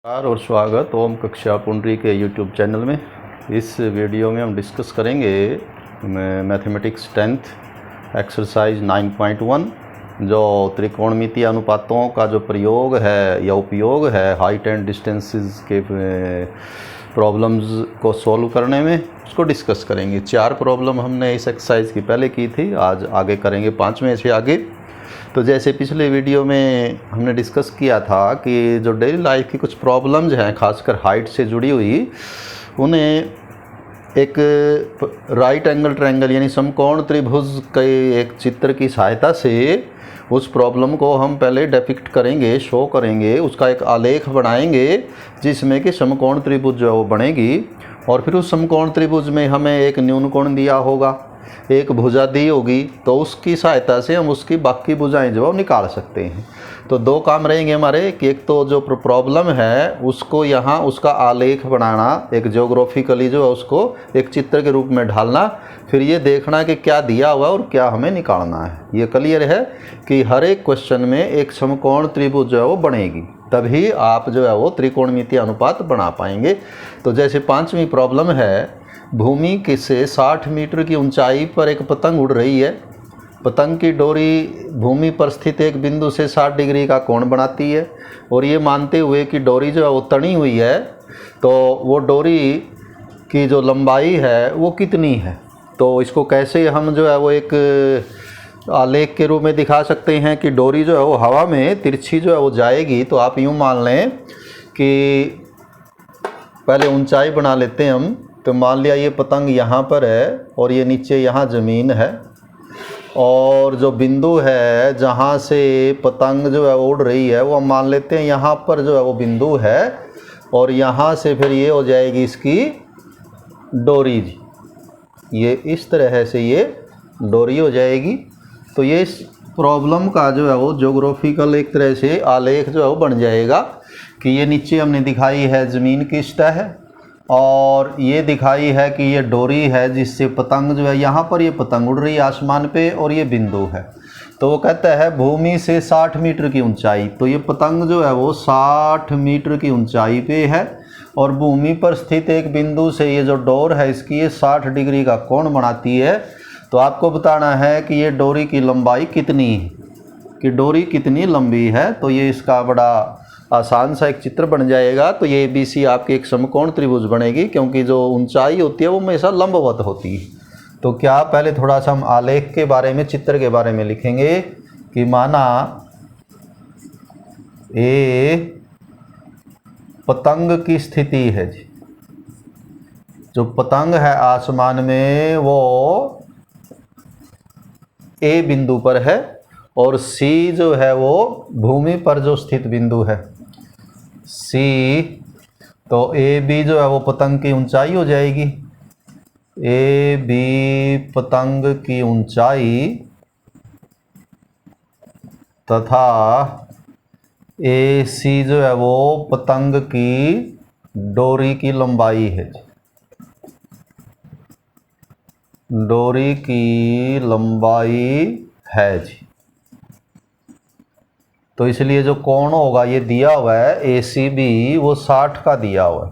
नमस्कार और स्वागत ओम कक्षा पुंडरी के यूट्यूब चैनल में। इस वीडियो में हम डिस्कस करेंगे मैथमेटिक्स 10th एक्सरसाइज 9.1 जो त्रिकोणमितीय अनुपातों का जो प्रयोग है या उपयोग है हाइट एंड डिस्टेंसेस के प्रॉब्लम्स को सॉल्व करने में, उसको डिस्कस करेंगे। 4 प्रॉब्लम हमने इस एक्सरसाइज की पहले की थी, आज आगे करेंगे 5वें से आगे। तो जैसे पिछले वीडियो में हमने डिस्कस किया था कि जो डेली लाइफ की कुछ प्रॉब्लम्स हैं खासकर हाइट से जुड़ी हुई, उन्हें एक राइट एंगल ट्रायंगल यानी समकोण त्रिभुज के एक चित्र की सहायता से उस प्रॉब्लम को हम पहले डिपिक्ट करेंगे, शो करेंगे, उसका एक आलेख बनाएंगे जिसमें कि समकोण त्रिभुज जो है वो बनेगी। और फिर उस समकोण त्रिभुज में हमें एक न्यून कोण दिया होगा, एक भुजा दी होगी, तो उसकी सहायता से हम उसकी बाकी भुजाएं जो है निकाल सकते हैं। तो 2 काम रहेंगे हमारे कि एक तो जो प्रॉब्लम है उसको यहाँ उसका आलेख बनाना, एक ज्योग्राफिकली जो है उसको एक चित्र के रूप में ढालना, फिर ये देखना कि क्या दिया हुआ और क्या हमें निकालना है। ये क्लियर है कि हर एक क्वेश्चन में एक समकोण त्रिभुज जो है वो बनेगी, तभी आप जो है वो त्रिकोणमितीय अनुपात बना पाएंगे। तो जैसे 5वीं प्रॉब्लम है, भूमि के से 60 मीटर की ऊंचाई पर एक पतंग उड़ रही है। पतंग की डोरी भूमि पर स्थित एक बिंदु से 60 डिग्री का कोण बनाती है, और ये मानते हुए कि डोरी जो है वो तनी हुई है, तो वो डोरी की जो लंबाई है वो कितनी है। तो इसको कैसे हम जो है वो एक आलेख के रूप में दिखा सकते हैं कि डोरी जो है वो हवा में तिरछी जो है वो जाएगी। तो आप यूँ मान लें कि पहले ऊंचाई बना लेते हैं हम। तो मान लिया ये पतंग यहाँ पर है और ये नीचे यहाँ ज़मीन है, और जो बिंदु है जहाँ से पतंग जो है उड़ रही है वो हम मान लेते हैं यहाँ पर जो है वो बिंदु है, और यहाँ से फिर ये हो जाएगी इसकी डोरी जी। ये इस तरह से ये डोरी हो जाएगी। तो ये इस प्रॉब्लम का जो है वो ज्योग्राफिकल एक तरह से आलेख जो है वो बन जाएगा कि ये नीचे हमने दिखाई है ज़मीन की सतह, और ये दिखाई है कि ये डोरी है जिससे पतंग जो है यहाँ पर ये पतंग उड़ रही है आसमान पे, और ये बिंदु है। तो वो कहता है भूमि से 60 मीटर की ऊंचाई, तो ये पतंग जो है वो 60 मीटर की ऊंचाई पे है, और भूमि पर स्थित एक बिंदु से ये जो डोर है इसकी ये 60 डिग्री का कोण बनाती है। तो आपको बताना है कि ये डोरी की लंबाई कितनी है, कि डोरी कितनी लंबी है। तो ये इसका बड़ा आसान सा एक चित्र बन जाएगा। तो ये ABC आपकी एक समकोण त्रिभुज बनेगी, क्योंकि जो ऊंचाई होती है वो हमेशा लंबवत होती है। तो क्या पहले थोड़ा सा हम आलेख के बारे में, चित्र के बारे में लिखेंगे कि माना ए पतंग की स्थिति है जी, जो पतंग है आसमान में वो ए बिंदु पर है, और C जो है वो भूमि पर जो स्थित बिंदु है C, तो AB जो है वो पतंग की ऊंचाई हो जाएगी। AB पतंग की ऊंचाई तथा AC जो है वो पतंग की डोरी की लंबाई है। डोरी की लंबाई है जी। तो इसलिए जो कोण होगा ये दिया हुआ है ACB वो 60 का दिया हुआ है,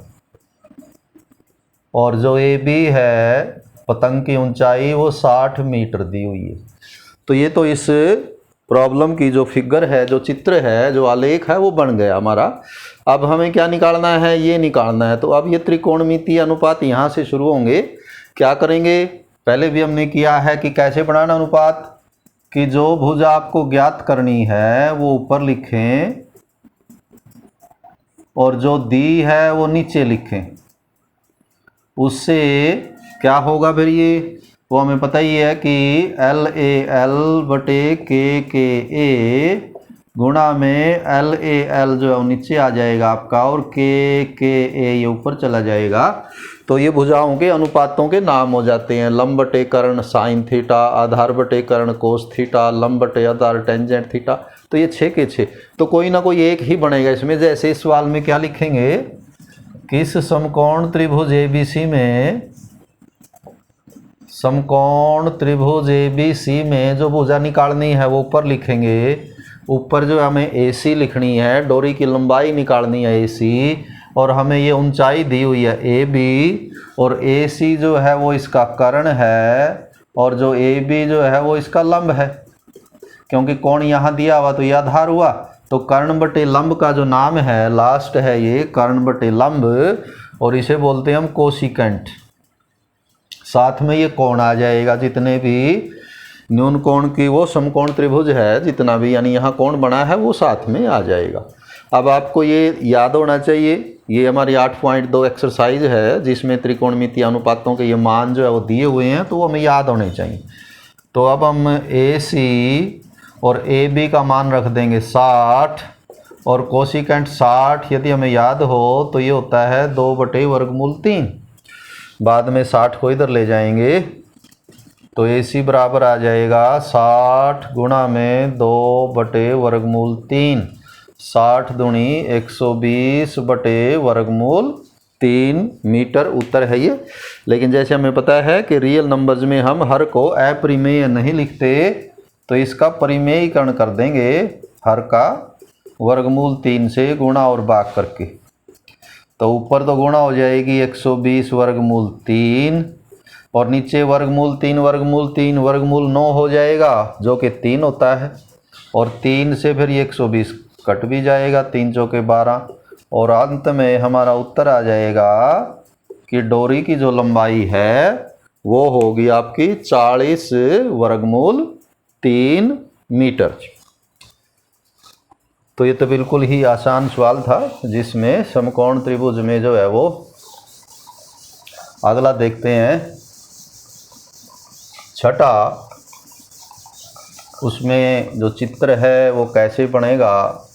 और जो AB है पतंग की ऊंचाई वो 60 मीटर दी हुई है। तो ये तो इस प्रॉब्लम की जो फिगर है, जो चित्र है, जो आलेख है वो बन गया हमारा। अब हमें क्या निकालना है, ये निकालना है। तो अब ये त्रिकोणमितीय अनुपात यहाँ से शुरू होंगे। क्या करेंगे, पहले भी हमने किया है कि कैसे बनाना अनुपात, कि जो भुजा आपको ज्ञात करनी है वो ऊपर लिखें और जो दी है वो नीचे लिखें। उससे क्या होगा फिर, ये वो हमें पता ही है कि LAL बटे KKA गुणा में LAL जो है वो नीचे आ जाएगा आपका, और KKA ये ऊपर चला जाएगा। तो ये भुजाओं के अनुपातों के नाम हो जाते हैं। लंब बटे कर्ण साइन थीटा, आधार बटे कर्ण कोस थीटा, लंब बटे आधार टेंजेंट थीटा। तो ये 6 के 6, तो कोई ना कोई एक ही बनेगा इसमें। जैसे इस सवाल में क्या लिखेंगे, किस समकोण त्रिभुज ABC में, समकोण त्रिभुज ABC में जो भुजा निकालनी है वो ऊपर लिखेंगे, ऊपर जो हमें AC लिखनी है, डोरी की लंबाई निकालनी है AC, और हमें ये ऊंचाई दी हुई है AB, और AC जो है वो इसका कर्ण है, और जो AB जो है वो इसका लंब है, क्योंकि कोण यहाँ दिया हुआ तो ये आधार हुआ। तो कर्ण बटे लंब का जो नाम है लास्ट है ये कर्ण बटे लंब, और इसे बोलते हैं हम कोसिकेंट। साथ में ये कोण आ जाएगा, जितने भी न्यून कोण की वो समकोण त्रिभुज है जितना भी, यानी यहाँ कोण बना है वो साथ में आ जाएगा। अब आपको ये याद होना चाहिए, ये हमारी 8.2 एक्सरसाइज है जिसमें त्रिकोणमितीय अनुपातों के ये मान जो है वो दिए हुए हैं, तो वो हमें याद होने चाहिए। तो अब हम AC और AB का मान रख देंगे 60, और कोसिकेंट 60 यदि हमें याद हो तो ये होता है 2/√3। बाद में 60 को इधर ले जाएंगे तो AC बराबर आ जाएगा 60 गुणा में 2/√3, 60 दूनी 120/√3 मीटर उत्तर है ये। लेकिन जैसे हमें पता है कि रियल नंबर्स में हम हर को अप्रमेय नहीं लिखते, तो इसका परिमेयीकरण कर देंगे, हर का √3 से गुणा और भाग करके। तो ऊपर तो गुणा हो जाएगी 120√3, और नीचे √3 9 हो जाएगा जो कि 3 होता है, और 3 से फिर ये 120 कट भी जाएगा, 3 चौके 12, और अंत में हमारा उत्तर आ जाएगा कि डोरी की जो लंबाई है वो होगी आपकी 40√3 मीटर। तो ये तो बिल्कुल ही आसान सवाल था जिसमें समकोण त्रिभुज में जो है वो। अगला देखते हैं छठा, उसमें जो चित्र है वो कैसे बनेगा।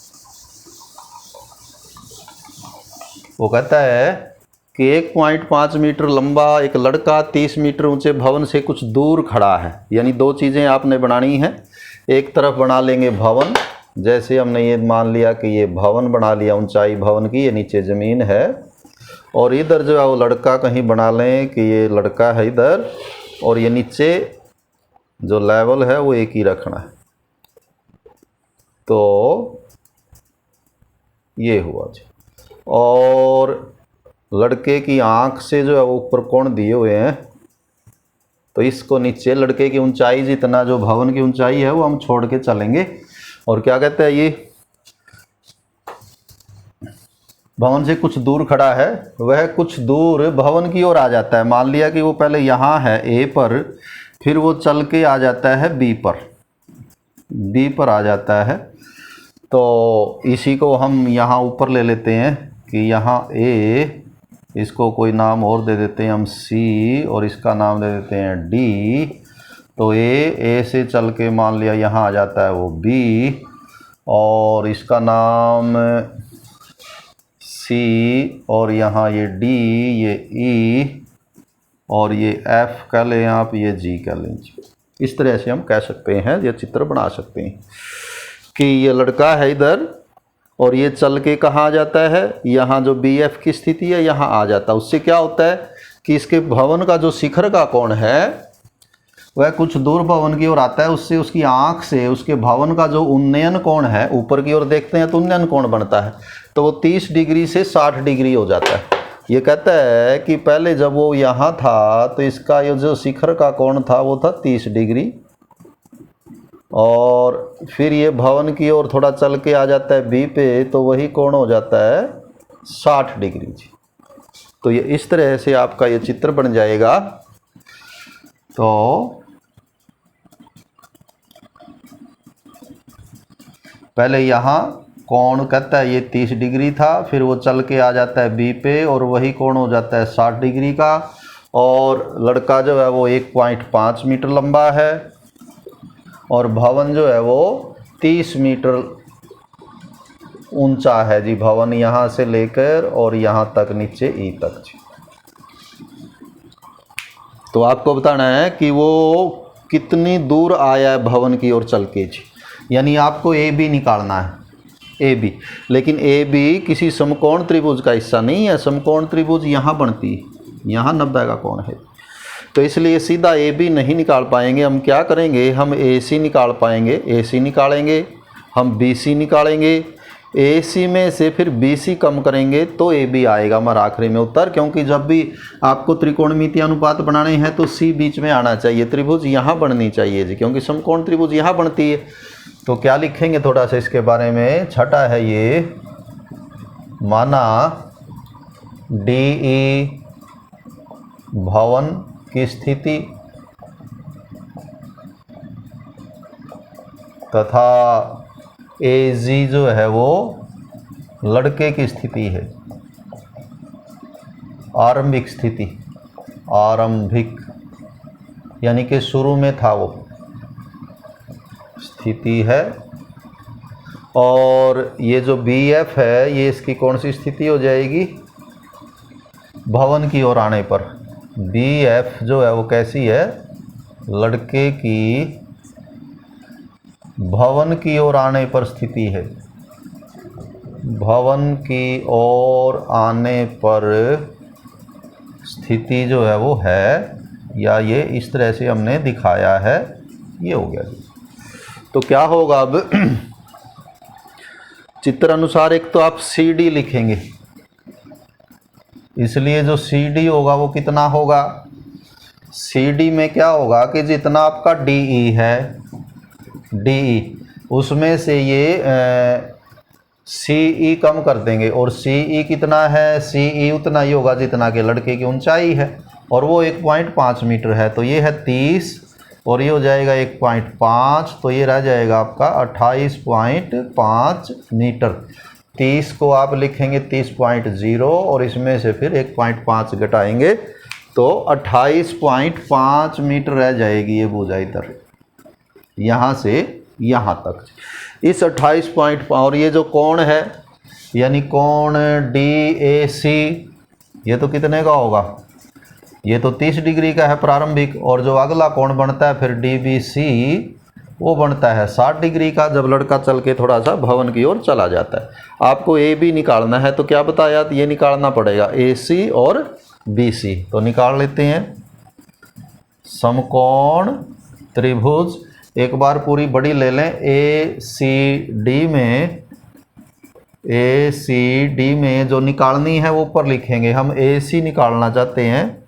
वो कहता है कि 1.5 मीटर लंबा एक लड़का 30 मीटर ऊंचे भवन से कुछ दूर खड़ा है। यानी दो चीज़ें आपने बनानी है, एक तरफ बना लेंगे भवन, जैसे हमने ये मान लिया कि ये भवन बना लिया, ऊंचाई भवन की, ये नीचे ज़मीन है, और इधर जो है वो लड़का कहीं बना लें कि ये लड़का है इधर, और ये नीचे जो लेवल है वो एक ही रखना है। तो ये हुआ जी, और लड़के की आँख से जो है वो ऊपर कोण दिए हुए हैं, तो इसको नीचे लड़के की ऊंचाई जितना जो भवन की ऊंचाई है वो हम छोड़ के चलेंगे। और क्या कहते हैं, ये भवन से कुछ दूर खड़ा है, वह कुछ दूर भवन की ओर आ जाता है। मान लिया कि वो पहले यहाँ है A पर, फिर वो चल के आ जाता है B पर आ जाता है। तो इसी को हम यहाँ ऊपर ले लेते हैं कि यहाँ A, इसको कोई नाम और दे देते हैं हम C, और इसका नाम दे देते हैं D। तो A से चल के मान लिया यहाँ आ जाता है वो B, और इसका नाम C, और यहाँ ये D, ये E, और ये F कह लें आप, ये G कह लें। इस तरह से हम कह सकते हैं, ये चित्र बना सकते हैं कि ये लड़का है इधर, और ये चल के कहाँ आ जाता है, यहाँ जो BF की स्थिति है यहाँ आ जाता है। उससे क्या होता है कि इसके भवन का जो शिखर का कोण है वह कुछ दूर भवन की ओर आता है, उससे उसकी आँख से उसके भवन का जो उन्नयन कोण है, ऊपर की ओर देखते हैं तो उन्नयन कोण बनता है, तो वो 30 डिग्री से 60 डिग्री हो जाता है। ये कहता है कि पहले जब वो यहाँ था तो इसका ये जो शिखर का कोण था वो था 30 डिग्री, और फिर ये भवन की ओर थोड़ा चल के आ जाता है B पे, तो वही कोण हो जाता है 60 डिग्री जी। तो ये इस तरह से आपका ये चित्र बन जाएगा। तो पहले यहाँ कोण कहता है ये 30 डिग्री था, फिर वो चल के आ जाता है B पे, और वही कोण हो जाता है 60 डिग्री का, और लड़का जो है वो 1.5 मीटर लंबा है, और भवन जो है वो 30 मीटर ऊंचा है जी। भवन यहाँ से लेकर और यहाँ तक नीचे E तक जी। तो आपको बताना है कि वो कितनी दूर आया है भवन की ओर चल के जी, यानी आपको AB निकालना है, AB। लेकिन AB किसी समकोण त्रिभुज का हिस्सा नहीं है, समकोण त्रिभुज यहाँ बनती है, यहाँ 90 का कोण है, तो इसलिए सीधा AB नहीं निकाल पाएंगे। हम क्या करेंगे, हम AC निकाल पाएंगे, AC निकालेंगे, हम BC निकालेंगे, AC में से फिर BC कम करेंगे तो AB आएगा हमारा आखिरी में उत्तर। क्योंकि जब भी आपको त्रिकोणमितीय अनुपात बनाने हैं तो C बीच में आना चाहिए, त्रिभुज यहाँ बननी चाहिए जी, क्योंकि समकोण त्रिभुज यहाँ बनती है। तो क्या लिखेंगे थोड़ा सा इसके बारे में, छठा है ये, माना DE भवन की स्थिति तथा AG जो है वो लड़के की स्थिति है, आरंभिक स्थिति, आरंभिक यानी कि शुरू में था वो स्थिति है। और ये जो BF है ये इसकी कौन सी स्थिति हो जाएगी, भवन की ओर आने पर। BF जो है वो कैसी है, लड़के की भवन की ओर आने पर स्थिति है, भवन की ओर आने पर स्थिति जो है वो है, या ये इस तरह से हमने दिखाया है, ये हो गया जी। तो क्या होगा अब चित्र अनुसार, एक तो आप CD लिखेंगे, इसलिए जो CD होगा वो कितना होगा, CD में क्या होगा कि जितना आपका DE है, DE उसमें से ये CE कम कर देंगे, और CE कितना है, CE उतना ही होगा जितना कि लड़के की ऊंचाई है, और वो 1.5 मीटर है। तो ये है 30 और ये हो जाएगा 1.5, तो ये रह जाएगा आपका 28.5 मीटर। 30 को आप लिखेंगे 30.0 और इसमें से फिर 1.5 घटाएंगे तो 28.5 मीटर रह जाएगी ये भुजा इधर, यहाँ से यहाँ तक। इस 28.5 और ये जो कोण है यानी कोण DAC, ये तो कितने का होगा, ये तो 30 डिग्री का है प्रारंभिक, और जो अगला कोण बनता है फिर DBC वो बनता है 60 डिग्री का, जब लड़का चल के थोड़ा सा भवन की ओर चला जाता है। आपको AB निकालना है तो क्या बताया, ये निकालना पड़ेगा AC और BC। तो निकाल लेते हैं। समकोण त्रिभुज एक बार पूरी बड़ी ले लें, ACD में जो निकालनी है वो ऊपर लिखेंगे। हम AC निकालना चाहते हैं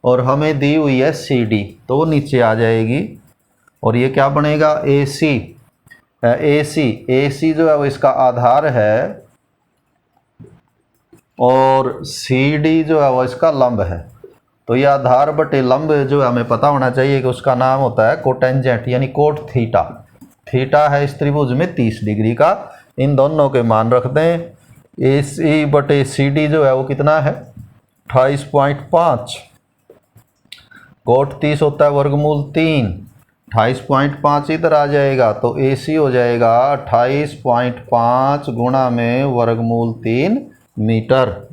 और हमें दी हुई है CD, तो वो नीचे आ जाएगी। और ये क्या बनेगा, AC जो है वो इसका आधार है और CD जो है वो इसका लंब है। तो ये आधार बटे लंब जो हमें पता होना चाहिए कि उसका नाम होता है कोटेंजेंट यानी कोट थीटा। थीटा है इस त्रिभुज में 30 डिग्री का। इन दोनों के मान रख दें। AC बटे CD जो है वो कितना है 28.5, कोट 30 होता है वर्गमूल 3, 28.5 इधर आ जाएगा तो AC हो जाएगा 28.5 गुणा में वर्गमूल 3 मीटर।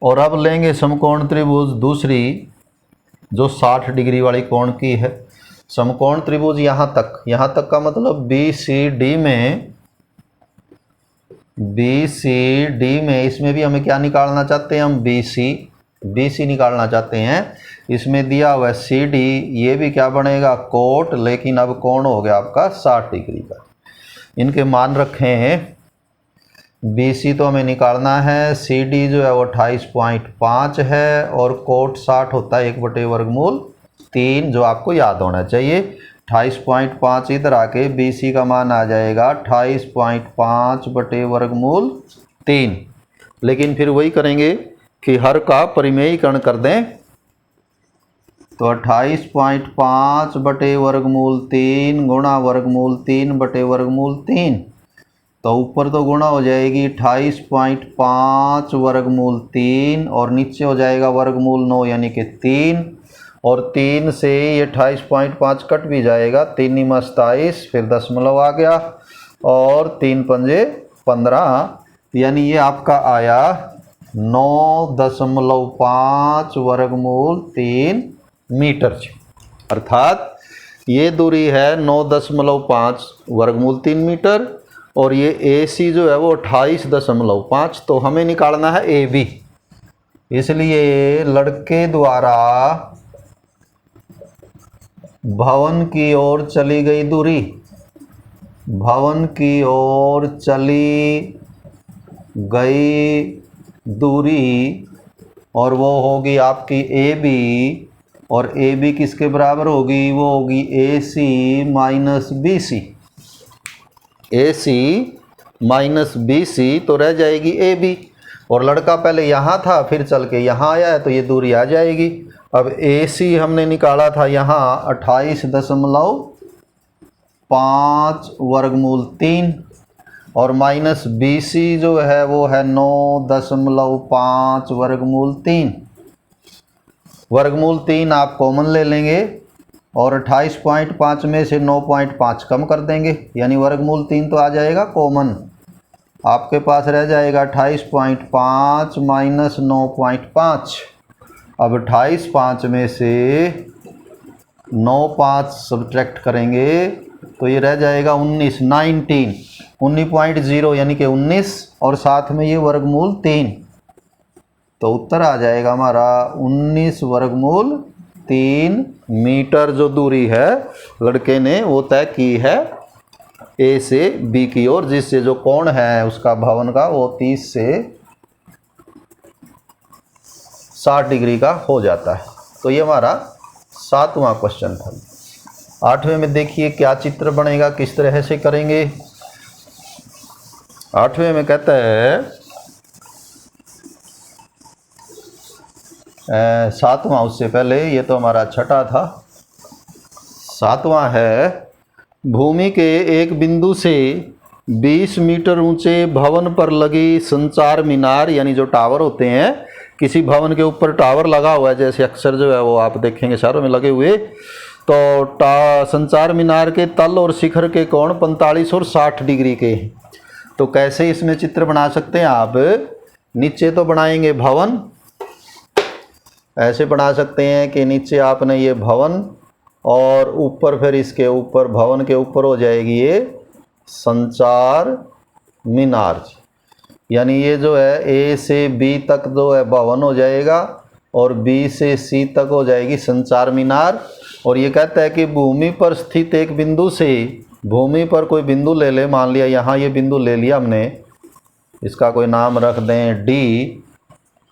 और अब लेंगे समकोण त्रिभुज दूसरी जो 60 डिग्री वाली कोण की है। समकोण त्रिभुज यहाँ तक का मतलब BCD में इसमें भी हमें क्या निकालना चाहते हैं, हम BC निकालना चाहते हैं। इसमें दिया हुआ है CD, ये भी क्या बनेगा कोट, लेकिन अब कोण हो गया आपका 60 डिग्री का। इनके मान रखे हैं। BC तो हमें निकालना है, CD जो है वो 28.5 है और कोट 60 होता है 1/3 जो आपको याद होना चाहिए। 28.5 इधर आके BC का मान आ जाएगा 28.5/3। लेकिन फिर वही करेंगे कि हर का परिमेयीकरण कर दें तो 28.5/3 गुणा वर्गमूल 3/3। तो ऊपर तो गुणा हो जाएगी 28.5 वर्गमूल 3 और नीचे हो जाएगा वर्गमूल 9 यानी कि 3, और 3 से ये 28.5 कट भी जाएगा, 3 × 27 फिर दशमलव आ गया और 3 × 5 = 15 यानी ये आपका आया 9.5 वर्गमूल 3 मीटर। अर्थात ये दूरी है 9.5 वर्गमूल 3 मीटर और ये AC जो है वो 28.5। तो हमें निकालना है AB। इसलिए लड़के द्वारा भवन की ओर चली गई दूरी भवन की ओर चली गई दूरी, और वो होगी आपकी ए बी, और ए बी किसके बराबर होगी, वो होगी ए सी माइनस बी सी। ए सी माइनस बी सी तो रह जाएगी ए बी, और लड़का पहले यहाँ था फिर चल के यहाँ आया है तो ये दूरी आ जाएगी। अब ए सी हमने निकाला था यहाँ 28.5 वर्गमूल 3, और माइनस बी सी जो है वो है 9.5 वर्गमूल 3। वर्गमूल 3 आप कॉमन ले लेंगे और 28.5 में से 9.5 कम कर देंगे, यानी वर्गमूल 3 तो आ जाएगा कॉमन। आपके पास रह जाएगा 28.5 माइनस 9.5। अब 28.5 में से 9.5 सब्ट्रैक्ट करेंगे तो ये रह जाएगा 19.0 यानी कि 19, और साथ में ये वर्गमूल 3, तो उत्तर आ जाएगा हमारा 19 वर्गमूल 3 मीटर जो दूरी है लड़के ने वो तय की है ए से बी की ओर, जिससे जो कोण है उसका भवन का वो 30 से 60 डिग्री का हो जाता है। तो ये हमारा 7वां क्वेश्चन था। 8वें में देखिए क्या चित्र बनेगा, किस तरह से करेंगे। 8वें में कहता है 7वां, उससे पहले ये तो हमारा 6ठा था। 7वां है भूमि के एक बिंदु से 20 मीटर ऊंचे भवन पर लगी संचार मीनार, यानी जो टावर होते हैं, किसी भवन के ऊपर टावर लगा हुआ है, जैसे अक्सर जो है वो आप देखेंगे शहरों में लगे हुए, तो संचार मीनार के तल और शिखर के कोण 45 और 60 डिग्री के हैं। तो कैसे इसमें चित्र बना सकते हैं आप, नीचे तो बनाएंगे भवन, ऐसे बना सकते हैं कि नीचे आपने ये भवन और ऊपर फिर इसके ऊपर भवन के ऊपर हो जाएगी ये संचार मीनार, यानी ये जो है ए से बी तक जो है भवन हो जाएगा और बी से सी तक हो जाएगी संचार मीनार। और ये कहता है कि भूमि पर स्थित एक बिंदु से, भूमि पर कोई बिंदु ले ले, मान लिया यहाँ ये बिंदु ले लिया हमने, इसका कोई नाम रख दें डी।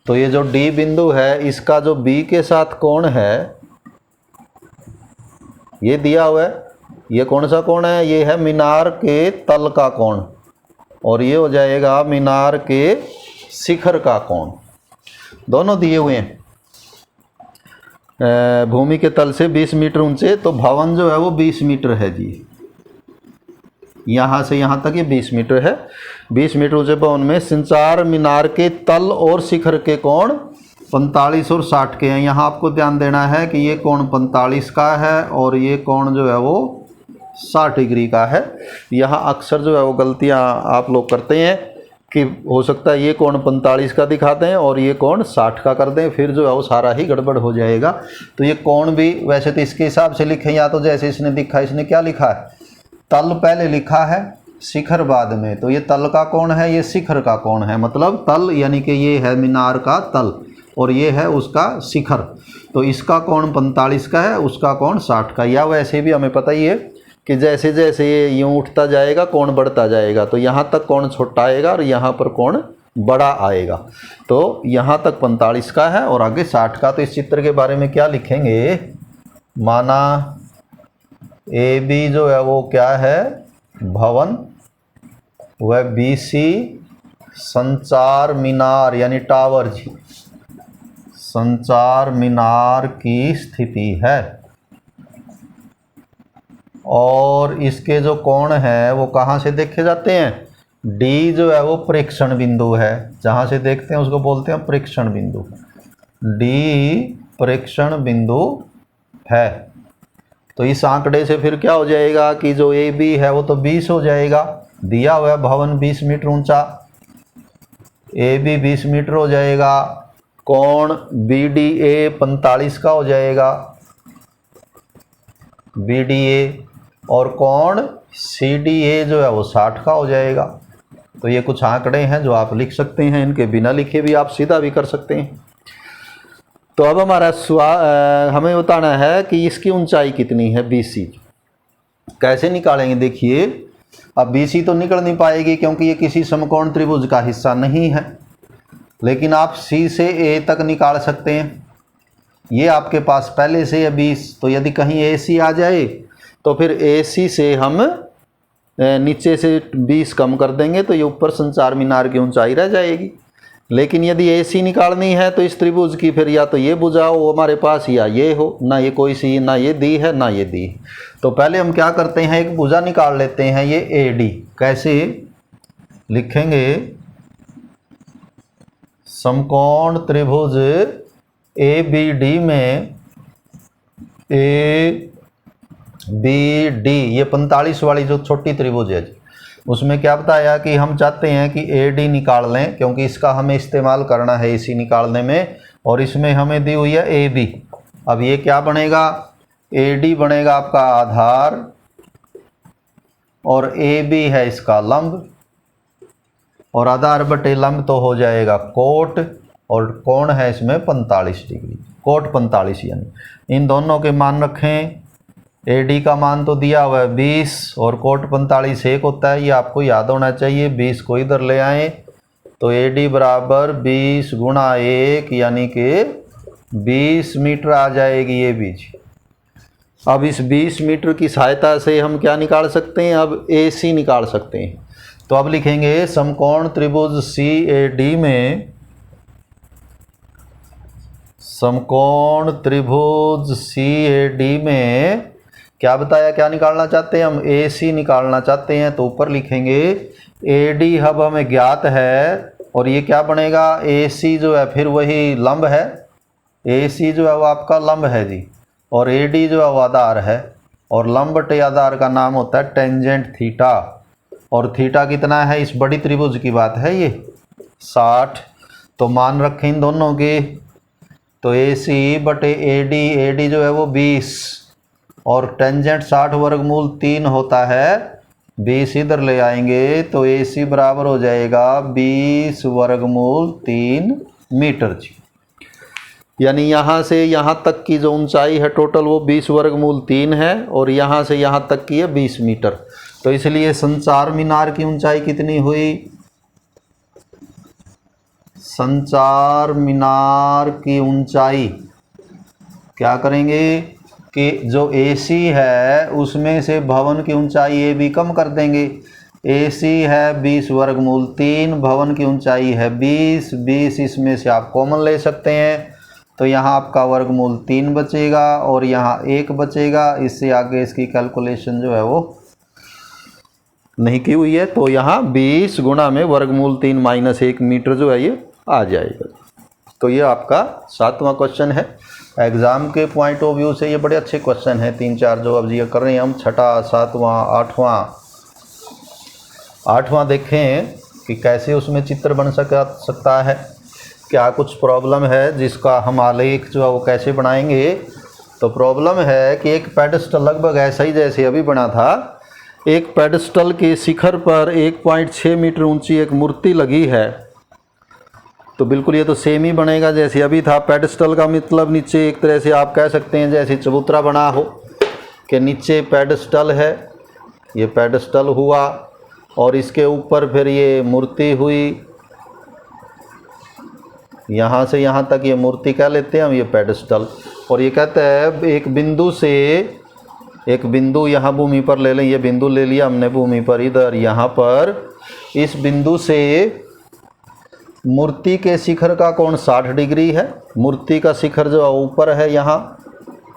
तो ये जो डी बिंदु है इसका जो बी के साथ कोण है ये दिया हुआ है, ये कौन सा कोण है, ये है मीनार के तल का कोण, और ये हो जाएगा मीनार के शिखर का कोण, दोनों दिए हुए हैं। भूमि के तल से 20 मीटर ऊंचे, तो भवन जो है वो 20 मीटर है जी, यहाँ से यहाँ तक ये 20 मीटर है। 20 मीटर ऊंचे भवन में संचार मीनार के तल और शिखर के कोण 45 और 60 के हैं। यहाँ आपको ध्यान देना है कि ये कोण 45 का है और ये कोण जो है वो 60 डिग्री का है। यहाँ अक्सर जो है वो गलतियाँ आप लोग करते हैं कि हो सकता है ये कोण 45 का दिखाते हैं और ये कोण 60 का कर दें, फिर जो है वो सारा ही गड़बड़ हो जाएगा। तो ये कोण भी वैसे तो इसके हिसाब से लिखें, या तो जैसे इसने दिखा, इसने क्या लिखा है, तल पहले लिखा है शिखर बाद में, तो ये तल का कोण है, ये शिखर का कोण है, मतलब तल यानी कि ये है मीनार का तल और ये है उसका शिखर। तो इसका कोण 45 का है, उसका कोण 60 का। या वैसे भी हमें पता ही है कि जैसे जैसे ये यूँ उठता जाएगा कोण बढ़ता जाएगा, तो यहाँ तक कोण छोटा आएगा और यहाँ पर कोण बड़ा आएगा। तो यहाँ तक 45 का है और आगे 60 का। तो इस चित्र के बारे में क्या लिखेंगे, माना ए बी जो है वो क्या है भवन, वह बी सी संचार मीनार यानी टावर जी, संचार मीनार की स्थिति है, और इसके जो कोण है वो कहाँ से देखे जाते हैं, डी जो है वो प्रेक्षण बिंदु है, जहाँ से देखते हैं उसको बोलते हैं प्रेक्षण बिंदु, डी प्रेक्षण बिंदु है। तो इस आंकड़े से फिर क्या हो जाएगा कि जो ए बी है वो तो 20 हो जाएगा, दिया हुआ है भवन 20 मीटर ऊंचा, ए बी 20 मीटर हो जाएगा, कोण बी डी ए 45 का हो जाएगा, बी डी ए, और कोण सी डी ए जो है वो 60 का हो जाएगा। तो ये कुछ आंकड़े हैं जो आप लिख सकते हैं, इनके बिना लिखे भी आप सीधा भी कर सकते हैं। तो अब हमारा हमें बताना है कि इसकी ऊंचाई कितनी है बी सी। कैसे निकालेंगे, देखिए अब BC तो निकल नहीं पाएगी क्योंकि ये किसी समकोण त्रिभुज का हिस्सा नहीं है, लेकिन आप C से A तक निकाल सकते हैं। ये आपके पास पहले से है 20, तो यदि कहीं AC आ जाए तो फिर AC से हम नीचे से 20 कम कर देंगे तो ये ऊपर संचार मीनार की ऊंचाई रह जाएगी। लेकिन यदि AC निकालनी है तो इस त्रिभुज की फिर या तो ये भुजा हो हमारे पास या ये हो, ना ये कोई सी, ना ये दी है ना ये दी है। तो पहले हम क्या करते हैं, एक भुजा निकाल लेते हैं, ये AD। कैसे लिखेंगे, समकोण त्रिभुज ABD में ABD, ये 45 वाली जो छोटी त्रिभुज है उसमें क्या बताया कि हम चाहते हैं कि AD निकाल लें, क्योंकि इसका हमें इस्तेमाल करना है AC निकालने में, और इसमें हमें दी हुई है AB। अब ये क्या बनेगा, AD बनेगा आपका आधार और AB है इसका लंब, और आधार बटे लंब तो हो जाएगा कोट, और कोण है इसमें 45 डिग्री, कोट 45। यानी इन दोनों के मान रखें, AD का मान तो दिया हुआ है 20 और कोट 45 एक होता है, ये आपको याद होना चाहिए। 20 को इधर ले आए तो AD बराबर 20 गुणा 1 यानी कि 20 मीटर आ जाएगी ये बीच। अब इस 20 मीटर की सहायता से हम क्या निकाल सकते हैं, अब AC निकाल सकते हैं। तो अब लिखेंगे समकोण त्रिभुज CAD में, समकोण त्रिभुज CAD में क्या बताया, क्या निकालना चाहते हैं हम, AC निकालना चाहते हैं। तो ऊपर लिखेंगे AD अब हमें ज्ञात है, और ये क्या बनेगा, AC जो है फिर वही लंब है, AC जो है वो आपका लंब है जी, और AD जो है वो आधार है, और लंब बटे आधार का नाम होता है टेंजेंट थीटा, और थीटा कितना है, इस बड़ी त्रिभुज की बात है ये 60। तो मान रखें इन दोनों के, तो AC बटे AD जो है वो 20, और टेंजेंट 60 वर्गमूल 3 होता है, 20 इधर ले आएंगे तो AC बराबर हो जाएगा 20 वर्गमूल 3 मीटर जी। यानी यहाँ से यहाँ तक की जो ऊंचाई है टोटल वो 20 वर्गमूल 3 है, और यहाँ से यहाँ तक की है 20 मीटर। तो इसलिए संचार मीनार की ऊंचाई कितनी हुई, संचार मीनार की ऊंचाई क्या करेंगे कि जो AC है उसमें से भवन की ऊंचाई AB कम कर देंगे। AC है 20 वर्गमूल 3, भवन की ऊंचाई है 20 इसमें से आप कॉमन ले सकते हैं, तो यहाँ आपका वर्गमूल 3 बचेगा और यहाँ 1 बचेगा। इससे आगे इसकी कैलकुलेशन जो है वो नहीं की हुई है, तो यहाँ 20 गुणा में वर्गमूल 3 माइनस 1 मीटर जो है ये आ जाएगा। तो ये आपका 7वां क्वेश्चन है। एग्ज़ाम के पॉइंट ऑफ व्यू से ये बड़े अच्छे क्वेश्चन हैं 3-4 जो अब ये कर रहे हैं हम। 6वां 7वां 8वां देखें कि कैसे उसमें चित्र बन सकता है, क्या कुछ प्रॉब्लम है जिसका हम आलेख जो है वो कैसे बनाएंगे। तो प्रॉब्लम है कि एक पेडस्टल लगभग ऐसा ही जैसे अभी बना था, एक पेडस्टल के शिखर पर 1.6 मीटर ऊंची एक मूर्ति लगी है। तो बिल्कुल ये तो सेम ही बनेगा जैसे अभी था। पेडस्टल का मतलब नीचे एक तरह से आप कह सकते हैं जैसे चबूतरा बना हो कि नीचे पेडस्टल है, ये पेडस्टल हुआ और इसके ऊपर फिर ये मूर्ति हुई, यहाँ से यहाँ तक ये मूर्ति कह लेते हैं हम, ये पेडस्टल। और ये कहते हैं एक बिंदु से, एक बिंदु यहाँ भूमि पर ले लें, ये बिंदु ले लिया हमने भूमि पर इधर, यहाँ पर इस बिंदु से मूर्ति के शिखर का कोण 60 डिग्री है। मूर्ति का शिखर जो ऊपर है यहाँ,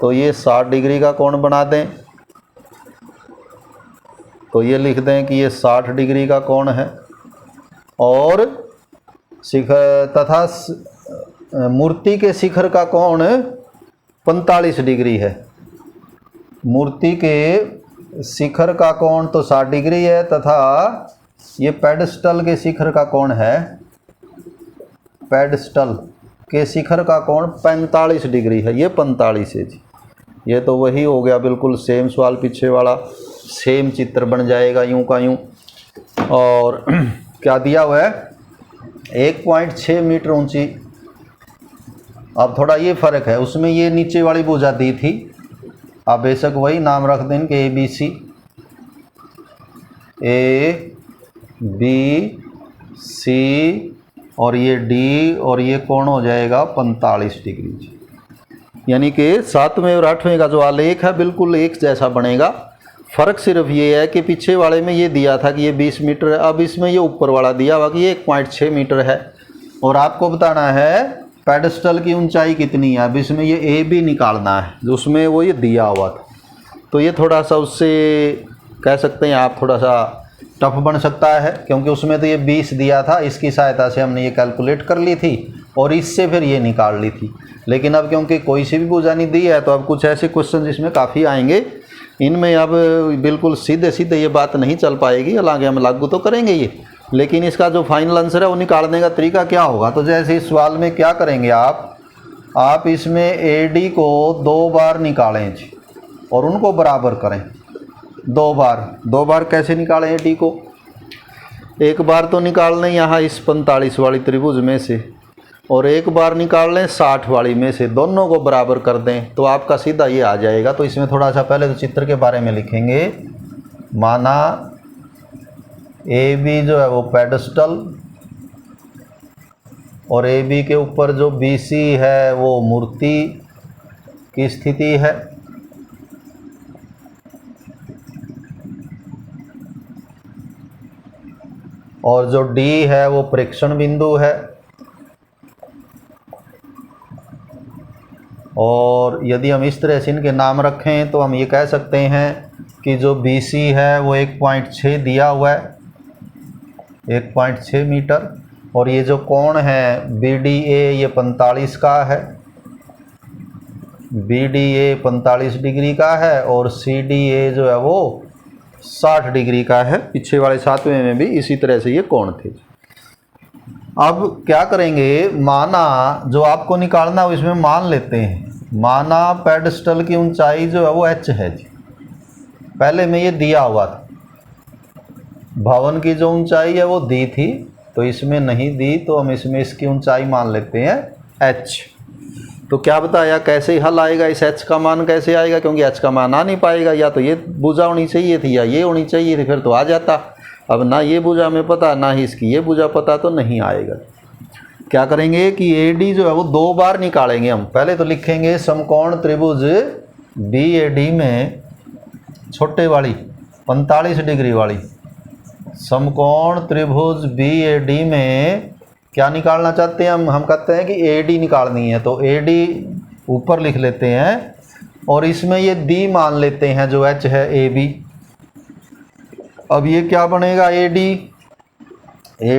तो ये 60 डिग्री का कोण बना दें। तो ये लिख दें कि ये 60 डिग्री का कोण है, और शिखर तथा मूर्ति के शिखर का कोण 45 डिग्री है। मूर्ति के शिखर का कोण तो 60 डिग्री है, तथा ये पेडस्टल के शिखर का कोण है, पेडस्टल के शिखर का कोण 45 डिग्री है। ये 45 है जी। ये तो वही हो गया, बिल्कुल सेम सवाल पीछे वाला, सेम चित्र बन जाएगा यूं का यूं। और क्या दिया हुआ है, 1.6 मीटर ऊंची। अब थोड़ा ये फ़र्क है, उसमें ये नीचे वाली भुजा दी थी, आप बेशक वही नाम रख दें कि ABC। ए बी सी और ये डी और ये कोण हो जाएगा 45 डिग्री। यानी कि 7वें और 8वें का जो आलेख है बिल्कुल एक जैसा बनेगा। फ़र्क सिर्फ ये है कि पीछे वाले में ये दिया था कि ये 20 मीटर है, अब इसमें ये ऊपर वाला दिया हुआ कि ये 1.6 मीटर है और आपको बताना है पेडस्टल की ऊंचाई कितनी है। अब इसमें ये ए बी निकालना है जो उसमें वो ये दिया हुआ था, तो ये थोड़ा सा उससे कह सकते हैं आप थोड़ा सा टफ बन सकता है, क्योंकि उसमें तो ये 20 दिया था, इसकी सहायता से हमने ये कैलकुलेट कर ली थी और इससे फिर ये निकाल ली थी। लेकिन अब क्योंकि कोई सी भी भुजा नहीं दी है तो अब कुछ ऐसे क्वेश्चन इसमें काफ़ी आएंगे, इनमें अब बिल्कुल सीधे सीधे ये बात नहीं चल पाएगी। हालांकि हम लागू तो करेंगे ये, लेकिन इसका जो फाइनल आंसर है वो निकालने का तरीका क्या होगा। तो जैसे इस सवाल में क्या करेंगे आप इसमें ए डी को 2 बार निकालें जी और उनको बराबर करें। 2 बार कैसे निकालें ए डी को? एक बार तो निकाल लें यहाँ इस 45 वाली त्रिभुज में से और एक बार निकाल लें 60 वाली में से, दोनों को बराबर कर दें तो आपका सीधा ये आ जाएगा। तो इसमें थोड़ा सा पहले तो चित्र के बारे में लिखेंगे। माना ए बी जो है वो पेडस्टल और ए बी के ऊपर जो बी सी है वो मूर्ति की स्थिति है और जो डी है वो प्रेक्षण बिंदु है और यदि हम इस तरह से इनके नाम रखें तो हम ये कह सकते हैं कि जो बी सी है वो 1.6 दिया हुआ है, 1.6 मीटर, और ये जो कोण है बी डी ए ये 45 का है, बी डी ए 45 डिग्री का है और सी डी ए जो है वो 60 डिग्री का है। पीछे वाले 7वें में भी इसी तरह से ये कोण थे। अब क्या करेंगे, माना जो आपको निकालना है इसमें मान लेते हैं, माना पेडस्टल की ऊंचाई जो है वो h है जी। पहले में ये दिया हुआ था, भवन की जो ऊंचाई है वो दी थी तो इसमें नहीं दी, तो हम इसमें इसकी ऊंचाई मान लेते हैं h। तो क्या बताया कैसे हल आएगा, इस h का मान कैसे आएगा, क्योंकि h का मान आ नहीं पाएगा। या तो ये भुजा होनी चाहिए थी या ये होनी चाहिए थी, फिर तो आ जाता। अब ना ये भुजा में पता ना ही इसकी ये भुजा पता, तो नहीं आएगा। क्या करेंगे कि ए डी जो है वो 2 बार निकालेंगे हम। पहले तो लिखेंगे समकोण त्रिभुज बी ए डी में छोटे वाली 45 डिग्री वाली, समकोण त्रिभुज बी ए डी में क्या निकालना चाहते हैं हम कहते हैं कि ए डी निकालनी है, तो ए डी ऊपर लिख लेते हैं और इसमें ये डी मान लेते हैं जो एच है ए बी। अब ये क्या बनेगा, ए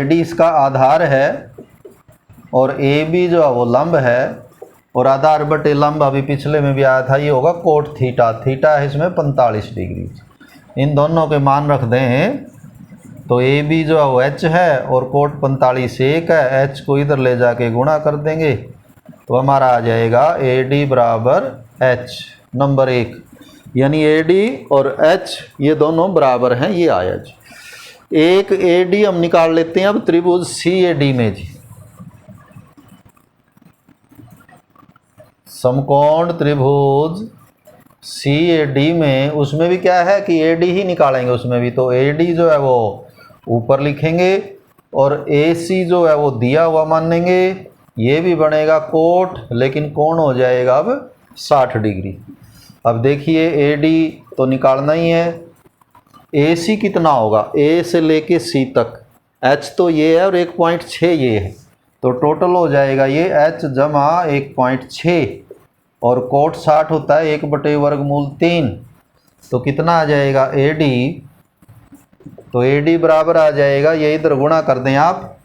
डी इसका आधार है और ए बी जो है वो लंब है और आधार बटे लंब अभी पिछले में भी आया था, ये होगा कोट थीटा। थीटा है इसमें 45 डिग्री। इन दोनों के मान रख दें तो ए बी जो है वो एच है और कोट 45 1 है, एच को इधर ले जाके गुणा कर देंगे तो हमारा आ जाएगा ए डी बराबर एच नंबर 1। यानी ए डी और एच ये दोनों बराबर हैं, ये आया जी। एक ए डी हम निकाल लेते हैं अब त्रिभुज सी ए डी में जी। समकोण त्रिभुज सी ए डी में उसमें भी क्या है कि ए डी ही निकालेंगे उसमें भी, तो ए डी जो है वो ऊपर लिखेंगे और ए सी जो है वो दिया हुआ मानेंगे। ये भी बनेगा कोट, लेकिन कोण हो जाएगा अब 60 डिग्री। अब देखिए ए डी तो निकालना ही है, ए सी कितना होगा, ए से लेके सी तक, एच तो ये है और 1.6 ये है, तो टोटल हो जाएगा ये एच जमा 1.6 और कोट 60 होता है 1/√3, तो कितना आ जाएगा ए डी, तो ए डी बराबर आ जाएगा, ये इधर गुणा कर दें आप,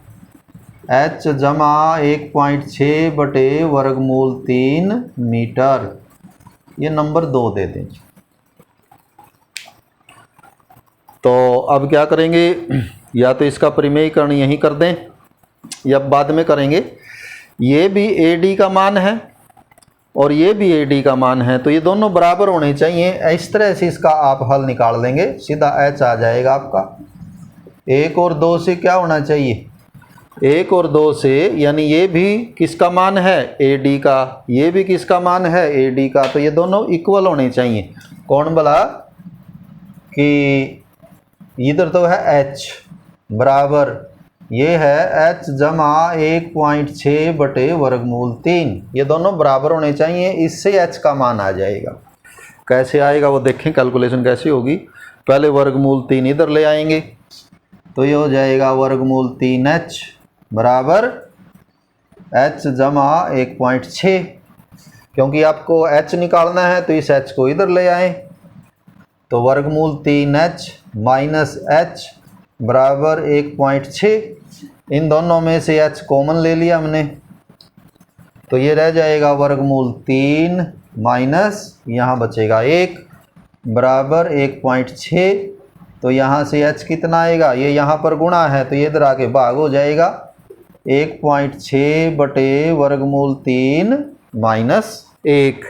एच जमा 1.6/√3 मीटर। ये नंबर 2 दे दें। तो अब क्या करेंगे, या तो इसका परिमेयीकरण यहीं कर दें या बाद में करेंगे। ये भी ए डी का मान है और ये भी ए डी का मान है, तो ये दोनों बराबर होने चाहिए। इस तरह से इसका आप हल निकाल देंगे, सीधा एच आ जाएगा आपका। 1 और 2 से क्या होना चाहिए, 1 और 2 से, यानी ये भी किसका मान है ए डी का, ये भी किसका मान है ए डी का, तो ये दोनों इक्वल होने चाहिए। कौन बोला कि इधर तो है h बराबर ये है h जमा 1.6 बटे वर्गमूल 3। ये दोनों बराबर होने चाहिए, इससे h का मान आ जाएगा। कैसे आएगा वो देखें, कैलकुलेशन कैसे होगी। पहले वर्गमूल 3 इधर ले आएंगे तो ये हो जाएगा वर्गमूल 3h बराबर h जमा 1.6। क्योंकि आपको h निकालना है तो इस h को इधर ले आए, तो वर्गमूल 3h माइनस h बराबर 1.6। इन दोनों में से h कॉमन ले लिया हमने, तो ये रह जाएगा वर्गमूल 3 माइनस यहाँ बचेगा 1 बराबर 1.6। तो यहाँ से h कितना आएगा, ये यहाँ पर गुणा है तो ये इधर आके भाग हो जाएगा 1.6 बटे वर्गमूल 3 माइनस 1।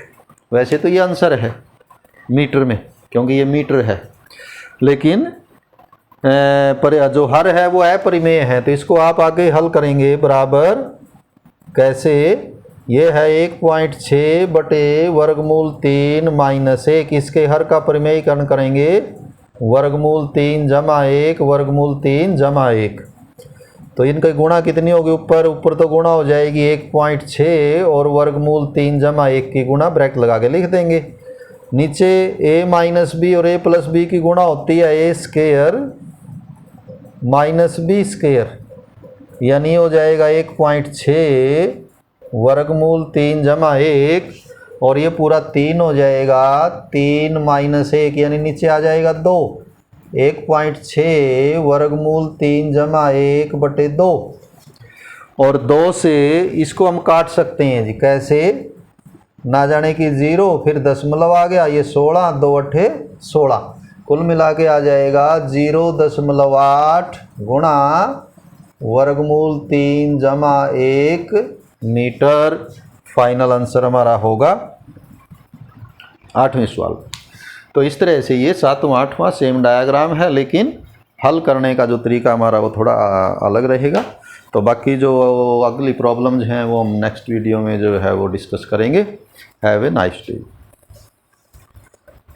वैसे तो ये आंसर है मीटर में, क्योंकि ये मीटर है, लेकिन पर जो हर है वो अपरिमेय है, तो इसको आप आगे हल करेंगे बराबर कैसे। ये है 1.6 बटे वर्गमूल 3 माइनस 1, इसके हर का परिमेयीकरण करेंगे वर्गमूल 3 जमा 1 वर्गमूल 3 जमा 1। तो इनकी गुणा कितनी होगी, ऊपर तो गुणा हो जाएगी 1.6 और वर्गमूल 3 जमा 1 की गुणा ब्रैकेट लगा के लिख देंगे। नीचे a माइनस बी और a प्लस बी की गुणा होती है a square minus B square, यानी हो जाएगा 1.6 वर्गमूल 3 जमा 1 और ये पूरा 3 हो जाएगा 3 माइनस 1, यानी नीचे आ जाएगा 2। 1.6 वर्गमूल 3 जमा 1 बटे 2, और 2 से इसको हम काट सकते हैं जी। कैसे, ना जाने कि 0 फिर दशमलव आ गया, ये 16 2 8 16, कुल मिला के आ जाएगा 0.8 गुणा वर्गमूल 3 जमा 1 मीटर। फाइनल आंसर हमारा होगा 8वें सवाल। तो इस तरह से ये 7वां 8वां सेम डायग्राम है, लेकिन हल करने का जो तरीका हमारा वो थोड़ा अलग रहेगा। तो बाकी जो अगली प्रॉब्लम्स हैं वो हम नेक्स्ट वीडियो में जो है वो डिस्कस करेंगे। Have a nice day.